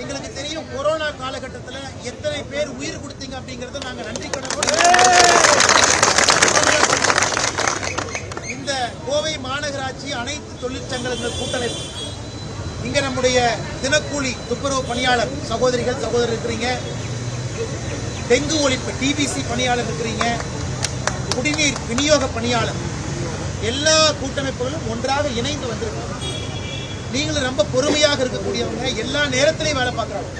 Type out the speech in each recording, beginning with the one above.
எங்களுக்கு தெரியும் கொரோனா காலகட்டத்தில் எத்தனை பேர் உயிர் கொடுத்தீங்க அப்படிங்கறத நாங்க நன்றி கடனோடு இந்த கோவை மாநகராட்சி அனைத்து தொழிற்சங்கங்கள் கூட்டமைப்பு இங்க நம்முடைய தினக்கூலி துப்புரவு பணியாளர் சகோதரிகள் சகோதரர் இருக்கிறீங்க, டெங்கு ஒழிப்பு டிபிசி பணியாளர் இருக்கிறீங்க, குடிநீர் விநியோக பணியாளர், எல்லா கூட்டமைப்புகளும் ஒன்றாக இணைந்து வந்திருக்காங்க. நீங்களும் ரொம்ப பொறுமையாக இருக்கக்கூடியவங்க, எல்லா நேரத்திலையும் வேலை பார்க்குறாங்க.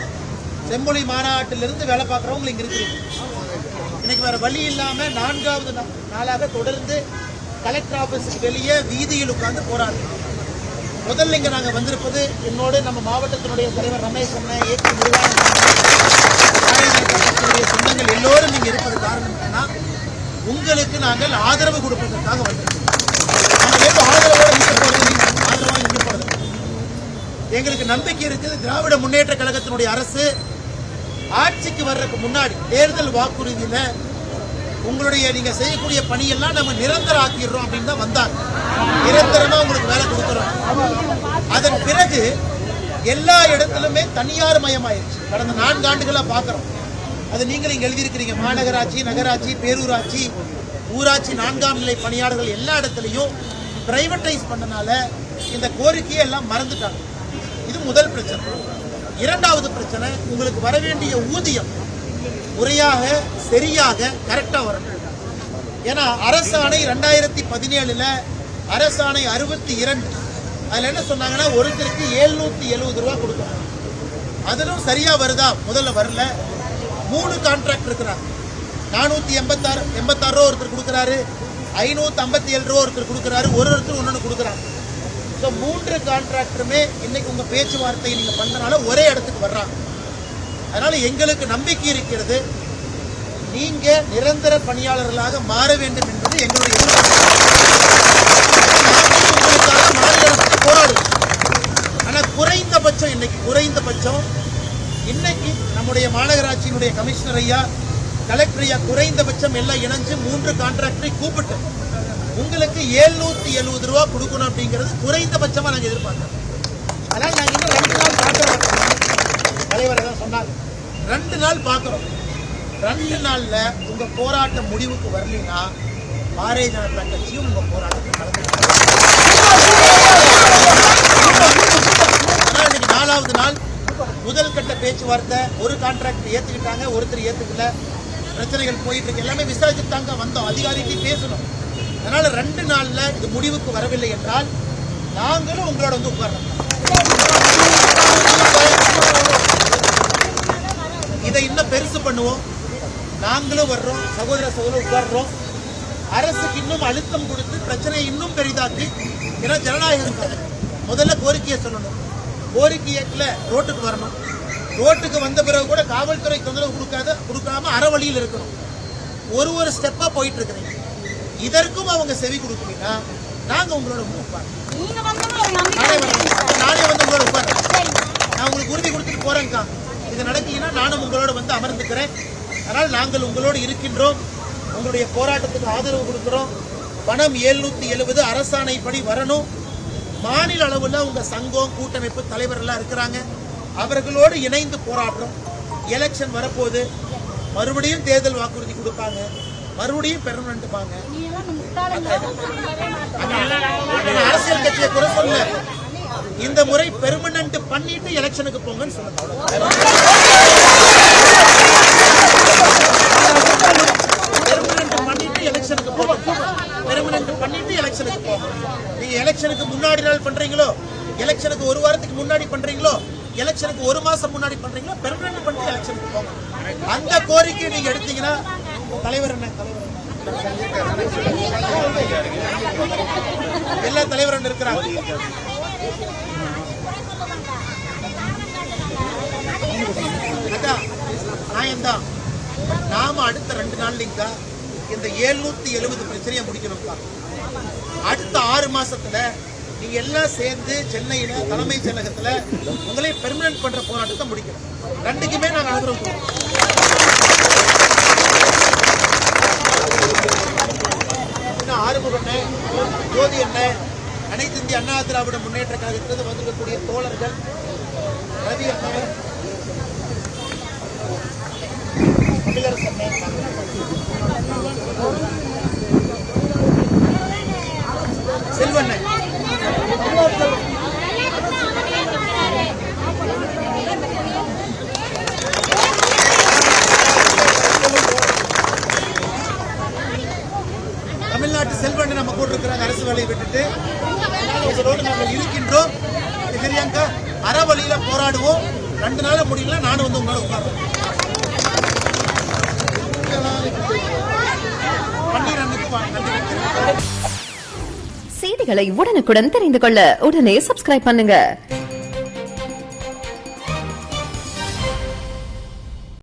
செம்மொழி மாநாட்டிலிருந்து வேலை பார்க்குறவங்க இங்க இருக்கிறீங்க. இன்னைக்கு வேற வழி இல்லாம 4வது நாளாக தொடர்ந்து கலெக்டர் ஆபீஸுக்கு வெளியே வீதியில் உட்கார்ந்து போராடுறோம். முதல்ல இங்க நாங்க வந்திருப்பது என்னோடு நம்ம மாவட்டத்தினுடைய தலைவர் ரமேஷ் அண்ணன், ஏகே முருகானந்தன், சொந்தங்கள் எல்லோரும் இங்க இருப்பது காரணம் என்னன்னா உங்களுக்கு நாங்கள் ஆதரவு கொடுப்பதற்காக வந்திருக்கோம். எங்களுக்கு நம்பிக்கை இருக்குது. திராவிட முன்னேற்ற கழகத்தினுடைய அரசு ஆட்சிக்கு வர்றதுக்கு முன்னாடி தேர்தல் வாக்குறுதியில உங்களுடைய நீங்க செய்யக்கூடிய பணியெல்லாம் நம்ம நிரந்தரம் ஆக்கிடுறோம் அப்படின்னு தான் வந்தாங்க. நிரந்தரமா உங்களுக்கு வேலை கொடுக்குறோம். அதன் பிறகு எல்லா இடத்திலுமே தனியார் மயமாயிருச்சு. கடந்த 4 ஆண்டுகளா பாக்குறோம். அது நீங்கள் இங்க எழுதியிருக்கிறீங்க. மாநகராட்சி, நகராட்சி, பேரூராட்சி, ஊராட்சி 4ஆம் நிலை பணியாளர்கள் எல்லா இடத்துலையும் பிரைவேட்டைஸ் பண்ணனால இந்த கோரிக்கையை எல்லாம் மறந்துட்டாங்க. இது முதல் பிரச்சனை. 2வது பிரச்சனை, உங்களுக்கு வர வேண்டிய ஊதியம் முறையாக சரியாக கரெக்டா வரணும். ஏன்னா அரசாணை 2017 அரசாணை 62 அதுல என்ன சொன்னாங்கன்னா ஒருத்தருக்கு 770 ரூபாய் கொடுக்கணும். அதிலும் சரியா வருதா? முதல்ல வரல. 3 கான்ட்ராக்ட் இருக்கிறாங்க. 486 ரூபா ஒருத்தர் கொடுக்குறாரு, 557 ரூபா ஒருத்தர் கொடுக்குறாரு, ஒருத்தர் ஒன்னொன்னு கொடுக்குறாங்க. ஸோ 3 கான்ட்ராக்டருமே இன்னைக்கு உங்க பேச்சுவார்த்தை நீங்க பண்றதுனால ஒரே இடத்துக்கு வர்றாங்க. அதனால எங்களுக்கு நம்பிக்கை இருக்கிறது, நீங்க நிரந்தர பணியாளர்களாக மாற வேண்டும் என்பது எங்களுடைய போராடும். ஆனா குறைந்தபட்சம் இன்னைக்கு நம்முடைய மாநகராட்சியினுடைய கமிஷனர் ஐயா, கலெக்டர் ஐயா குறைந்தபட்சம் எல்லாம் இணைஞ்சு 3 கான்ட்ராக்டரை கூப்பிட்டு உங்களுக்கு 770 ரூபா கொடுக்கணும் அப்படிங்கிறது குறைந்தபட்சமா நாங்க எதிர்பார்க்கிறோம். அதனால நாங்க இன்னும் 2 நாள் பார்க்கிறோம். தலைவர் தான் சொன்னாங்க 2 நாள் பார்க்கிறோம். 2 நாள்ல உங்க போராட்டம் முடிவுக்கு வரலைன்னா பாரதிய ஜனதா கட்சியும் உங்க போராட்டத்தை கலந்துக்கிறாங்க. 4வது நாள் முதல் கட்ட பேச்சுவார்த்தை. ஒரு கான்ட்ராக்ட் ஏத்துக்கிட்டாங்க, ஒருத்தர் ஏத்துக்கல. பிரச்சனைகள் போயிட்டு இருக்கு. எல்லாமே விசாரிச்சுட்டாங்க. வந்தோம், அதிகாரிகிட்ட பேசணும். அதனால 2 நாள்ல இது முடிவுக்கு வரவில்லை என்றால் நாங்களும் உங்களோட வந்து உட்கார்றோம். இதை இன்னும் பெருசு பண்ணுவோம். நாங்களும் வர்றோம், சகோதர உட்கார்றோம். அரசுக்கு இன்னும் அழுத்தம் கொடுத்து பிரச்சனையை இன்னும் பெரிதாக்கி, ஏன்னா ஜனநாயகம் முதல்ல கோரிக்கையை சொல்லணும். கோரிக்கை ஏற்கல ரோட்டுக்கு வரணும். ரோட்டுக்கு வந்த பிறகு கூட காவல்துறை தொந்தரவு கொடுக்காம அறவழியில் இருக்கணும். ஒரு ஸ்டெப்பா போயிட்டு இருக்கிறீங்க. இதற்கும் அவங்க செவி கொடுக்கலன்னா நாங்க உங்களோட நானே வந்து உங்களோட உட்கார்றேன். நான் உங்களுக்கு உறுதி கொடுத்துட்டு போறேன்க்கா. இது நடக்கீங்கன்னா நானும் உங்களோட வந்து அமர்ந்துக்கிறேன். அதனால் நாங்கள் உங்களோடு இருக்கின்றோம். உங்களுடைய போராட்டத்துக்கு ஆதரவு கொடுக்கிறோம். பணம் 770 அரசாணைப்படி வரணும். மாநில அளவில் உங்க சங்கம், கூட்டமைப்பு தலைவர் எல்லாம் இருக்கிறாங்க. அவர்களோடு இணைந்து போராடுறோம். எலெக்ஷன் வரப்போது, மறுபடியும் தேர்தல் வாக்குறுதி கொடுப்பாங்க, மறுபடியும் பெர்மனன்ட்பாங்க. அரசியல் கட்சியை குறை சொல்ல, இந்த முறை பெர்மனன்ட் பண்ணிட்டு எலெக்ஷனுக்கு போங்கன்னு சொல்லுங்க. பெர்மனன்ட் பண்ணிட்டு எலெக்ஷனுக்கு போங்க. பெர்மனன்ட் பண்ணிட்டு எலெக்ஷனுக்கு போங்க. நீங்க எலெக்ஷனுக்கு முன்னாடி நாள் பண்றீங்களோ, எலெக்ஷனுக்கு 1 வாரத்துக்கு முன்னாடி பண்றீங்களோ, எலெக்ஷனுக்கு 1 மாசம் முன்னாடி பண்றீங்களோ, பெர்மனன்ட் பண்ணிட்டு எலெக்ஷனுக்கு போங்க. அந்த கோரிக்கை நீங்க எடுத்தீங்கன்னா தலைவர் எல்லா தலைவர் இருக்கிறாங்க. நியாயம்தான். நாம அடுத்த 2 நாள் இந்த 770 பிரச்சனையை முடிக்கணும்ப்பா. அடுத்த 6 மாசத்துல நீங்க எல்லாம் சேர்ந்து சென்னையில தலைமைச் செயலகத்துல உங்களை பெர்மனன்ட் பண்ற போராட்டத்தை முடிக்கணும். 2க்குமே நாங்க ஆதரவு கொடுக்கிறோம். ஆறுமுகண்ண, ஜோதி அண்ணன், அனைத்து இந்திய அண்ணா திராவிட முன்னேற்ற கழகத்திலிருந்து வந்திருக்கக்கூடிய தோழர்கள், ரவி அண்ணன், நம்ம கூட இருக்கிறாங்க அரசு வேலையை விட்டுட்டு. உங்களோடு நாங்கள் இருக்கின்றோம். சரியாங்க, அறவழியில போராடுவோம். 2 நாள் முடியல, நானும் வந்து உங்களோட உட்காருவேன். செய்திகளை உடனுக்குடன் தெரிந்து கொள்ள உடனே சப்ஸ்கிரைப் பண்ணுங்க.